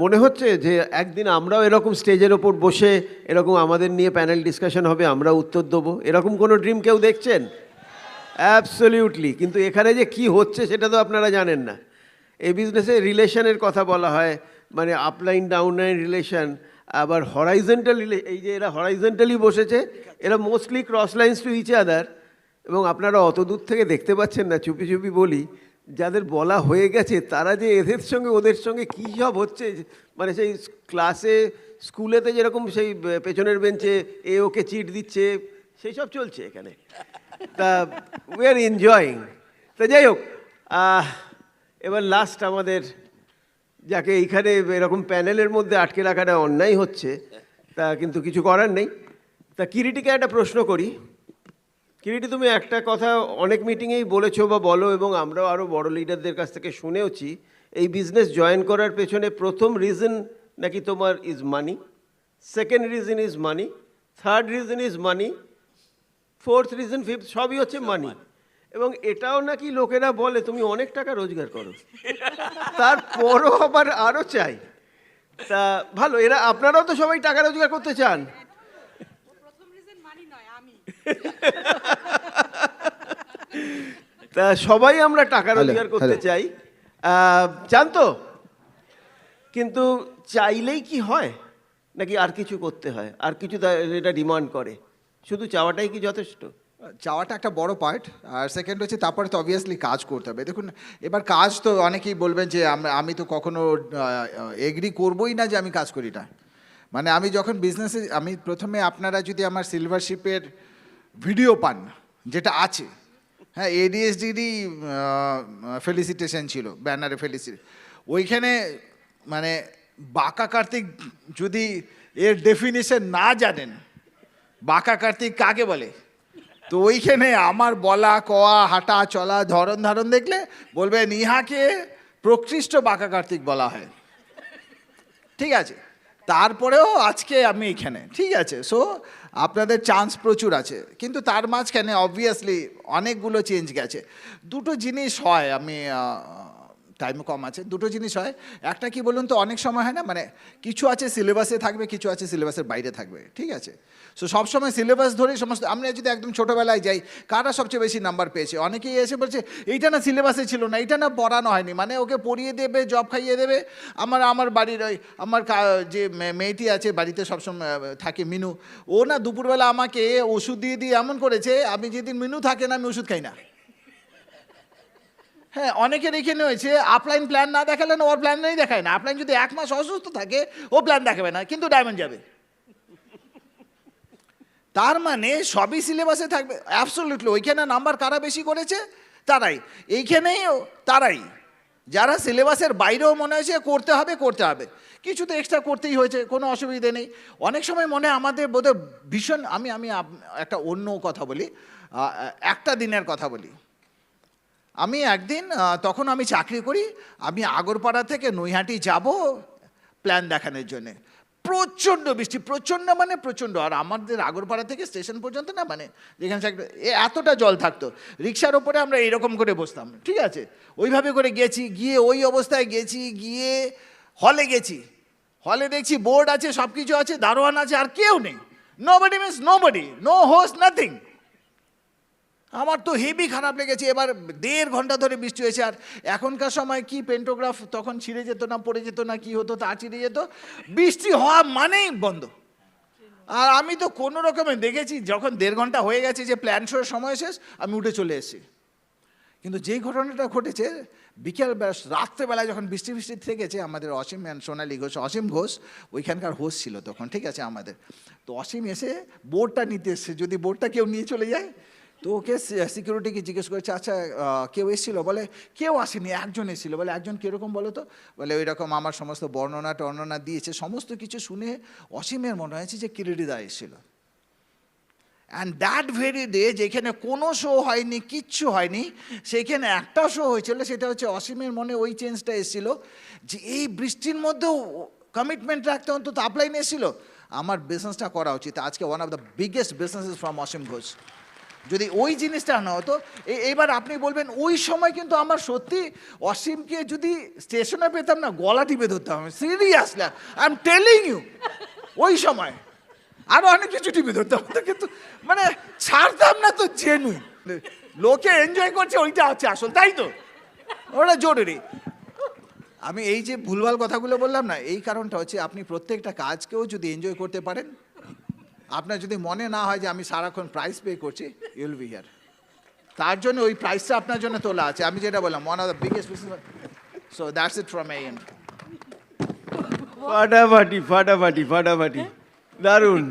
মনে হচ্ছে যে একদিন আমরাও এরকম স্টেজের ওপর বসে এরকম আমাদের নিয়ে প্যানেল ডিসকাশন হবে, আমরা উত্তর দেবো, এরকম কোনো ড্রিম কেউ দেখছেন? অ্যাবসলিউটলি। কিন্তু এখানে যে কি হচ্ছে সেটা তো আপনারা জানেন না। এই বিজনেসে রিলেশনের কথা বলা হয়, মানে আপলাইন ডাউনলাইন রিলেশন, আবার হরাইজেন্টাল এই যে এরা হরাইজেন্টালি বসেছে, এরা mostly cross lines to each other. এবং আপনারা অত দূর থেকে দেখতে পাচ্ছেন না, চুপি চুপি বলি, যাদের বলা হয়ে গেছে তারা যে এদের সঙ্গে ওদের সঙ্গে কী সব হচ্ছে, মানে সেই ক্লাসে স্কুলেতে যেরকম সেই পেছনের বেঞ্চে এ ওকে চিট দিচ্ছে, সেই সব চলছে এখানে। তা উই আর এনজয়িং। তা যাই হোক, এবার লাস্ট আমাদের, যাকে এইখানে এরকম প্যানেলের মধ্যে আটকে রাখাটা অন্যায় হচ্ছে, তা কিন্তু কিছু করার নেই। তা কিরিটিকে একটা প্রশ্ন করি। কিরিটি, তুমি একটা কথা অনেক মিটিংয়েই বলেছো বা বলো, এবং আমরাও আরও বড় লিডারদের কাছ থেকে শুনেওছি, এই বিজনেস জয়েন করার পেছনে প্রথম রিজন নাকি তোমার is money, second reason is money, third reason is money, fourth reason, fifth, সবই হচ্ছে মানি। এবং এটাও নাকি লোকেরা বলে তুমি অনেক টাকা রোজগার করো, তারপরও আবার আরও চাই। তা ভালো, এরা আপনারাও তো সবাই টাকা রোজগার করতে চান। তা সবাই আমরা টাকা রোজগার করতে চাই, চান তো? কিন্তু চাইলেই কি হয়, নাকি আর কিছু করতে হয়, আর কিছু এটা ডিমান্ড করে? শুধু চাওয়াটাই কি যথেষ্ট? চাওয়াটা একটা বড় পার্ট, আর সেকেন্ড হচ্ছে তারপরে তো অবভিয়াসলি কাজ করতে হবে। দেখুন, এবার কাজ তো অনেকেই বলবেন যে আমি তো কখনো এগ্রি করবোই না যে আমি কাজ করি না। মানে আমি যখন বিজনেসে, আমি প্রথমে, আপনারা যদি আমার সিলভারশিপের ভিডিও পান, যেটা আছে, হ্যাঁ, এডিএসডিরই ফেলিসিটেশন ছিল, ব্যানারে ফেলিসিট, ওইখানে মানে বাঁকা কার্তিক যদি এর ডেফিনেশন না জানেন, বাঁকা কার্তিক কাকে বলে, তো ওইখানে আমার বলা কওয়া হাঁটা চলা ধরন ধারণ দেখলে বলবেন ইহাকে প্রকৃষ্ট বাঁকা কার্তিক বলা হয়। ঠিক আছে, তারপরেও আজকে আমি এখানে, ঠিক আছে। সো আপনাদের চান্স প্রচুর আছে, কিন্তু তার মাঝখানে অবভিয়াসলি অনেকগুলো চেঞ্জ গেছে। দুটো জিনিস হয়, আমি টাইমও কম আছে, দুটো জিনিস হয়। একটা কি বলুন তো, অনেক সময় হয় না, মানে কিছু আছে সিলেবাসে থাকবে, কিছু আছে সিলেবাসের বাইরে থাকবে, ঠিক আছে। সো সবসময় সিলেবাস ধরেই সমস্ত, আমরা যদি একদম ছোটোবেলায় যাই, কারা সবচেয়ে বেশি নাম্বার পেয়েছে, অনেকেই এসে বলছে এইটা না সিলেবাসে ছিল না, এইটা না পড়ানো হয়নি, মানে ওকে পড়িয়ে দেবে, জব খাইয়ে দেবে। আমার বাড়ির ওই আমার যে মেয়েটি আছে বাড়িতে সবসময় থাকে, মিনু, ও না দুপুরবেলা আমাকে ওষুধ দিয়ে দিয়ে এমন করেছে, আমি যেদিন মিনু থাকে না আমি ওষুধ খাই না। হ্যাঁ, অনেকের এখানে হয়েছে আপলাইন প্ল্যান না দেখালে না, ওর প্ল্যান নেই দেখায় না। আপলাইন যদি 1 মাস অসুস্থ থাকে, ও প্ল্যান দেখাবে না, কিন্তু ডায়মন্ড যাবে। তার মানে সবই সিলেবাসে থাকবে। অ্যাবসলিউটলি, ওইখানে নাম্বার কারা বেশি করেছে, তারাই। এইখানেও তারাই, যারা সিলেবাসের বাইরেও মনে হয়েছে করতে হবে করতে হবে, কিছু তো এক্সট্রা করতেই হয়েছে, কোনো অসুবিধে নেই। অনেক সময় মনে হয় আমাদের বোধহয় ভীষণ, আমি একটা অন্য কথা বলি, একটা দিনের কথা বলি। আমি একদিন, তখন আমি চাকরি করি, আমি আগরপাড়া থেকে নৈহাটি যাব প্ল্যান দেখানোর জন্যে। প্রচণ্ড বৃষ্টি, প্রচণ্ড মানে প্রচণ্ড, আর আমাদের আগরপাড়া থেকে স্টেশন পর্যন্ত না, মানে যেখানে এতটা জল থাকতো, রিক্সার ওপরে আমরা এইরকম করে বসতাম, ঠিক আছে। ওইভাবে করে গেছি, গিয়ে ওই অবস্থায় গেছি, গিয়ে হলে গেছি, হলে দেখছি বোর্ড আছে, সব কিছু আছে, দারোয়ান আছে, আর কেউ নেই। Nobody means nobody, no host, nothing. আমার তো হেভি খারাপ লেগেছে। এবার 1.5 ঘন্টা ধরে বৃষ্টি হয়েছে, আর এখনকার সময় কি পেন্টোগ্রাফ তখন ছিঁড়ে যেত না, পড়ে যেত না, কি হতো, তা ছিঁড়ে যেত, বৃষ্টি হওয়া মানেই বন্ধ। আর আমি তো কোনো রকমে দেখেছি, যখন 1.5 ঘন্টা হয়ে গেছে যে প্ল্যান শোর সময় শেষ, আমি উঠে চলে এসেছি। কিন্তু যেই ঘটনাটা ঘটেছে, বিকেল রাত্রেবেলায় যখন বৃষ্টি থেকেছে, আমাদের অসীম সোনালী ঘোষ, অসীম ঘোষ ওইখানকার হোস্ট ছিল তখন, ঠিক আছে আমাদের। তো অসীম এসে বোর্ডটা নিতে এসছে, যদি বোর্ডটা কেউ নিয়ে চলে যায়। তো ওকে সিকিউরিটিকে জিজ্ঞেস করেছে, আচ্ছা কেউ এসেছিলো? বলে কেউ আসেনি, একজন এসেছিলো। বলে একজন কীরকম বলো তো? বলে ওই রকম আমার সমস্ত বর্ণনা দিয়েছে। সমস্ত কিছু শুনে অসীমের মনে হয়েছে যে কিরিটিদা এসেছিলো। অ্যান্ড দ্যাট ভেরি ডে, যেখানে কোনো শো হয়নি, কিচ্ছু হয়নি, সেইখানে একটা শো হয়েছিল, সেটা হচ্ছে অসীমের মনে ওই চেঞ্জটা এসেছিলো যে এই বৃষ্টির মধ্যেও কমিটমেন্ট রাখতে অন্তত আপলাইনে এসেছিলো, আমার বিজনেসটা করা উচিত। আজকে one of the biggest businesses from Asim Ghosh. যদি ওই জিনিসটা না হতো এইবার আপনি বলবেন ওই সময় কিন্তু আমার সত্যি অসীমকে যদি স্টেশনে পেতাম না গলা টিপে ধরতাম seriously I am telling you ওই সময় আরো অনেক কিছু টিপে ধরতাম তো কিন্তু মানে ছাড়তাম না তো জেনুইন লোকে এনজয় করছে ওইটা হচ্ছে আসল তাই তো ওটা জরুরি আমি এই যে ভুলভাল কথাগুলো বললাম না এই কারণটা হচ্ছে আপনি প্রত্যেকটা কাজকেও যদি এনজয় করতে পারেন আপনার যদি মনে না হয় যে আমি সারাক্ষণ প্রাইস পে করছি ইউল বি হিয়ার তার জন্য ওই প্রাইসটা আপনার জন্য তোলা আছে আমি যেটা বললাম one of the biggest so that's it from my and ফাটাফাটি ফাটাফাটি ফাটাফাটি দারুণ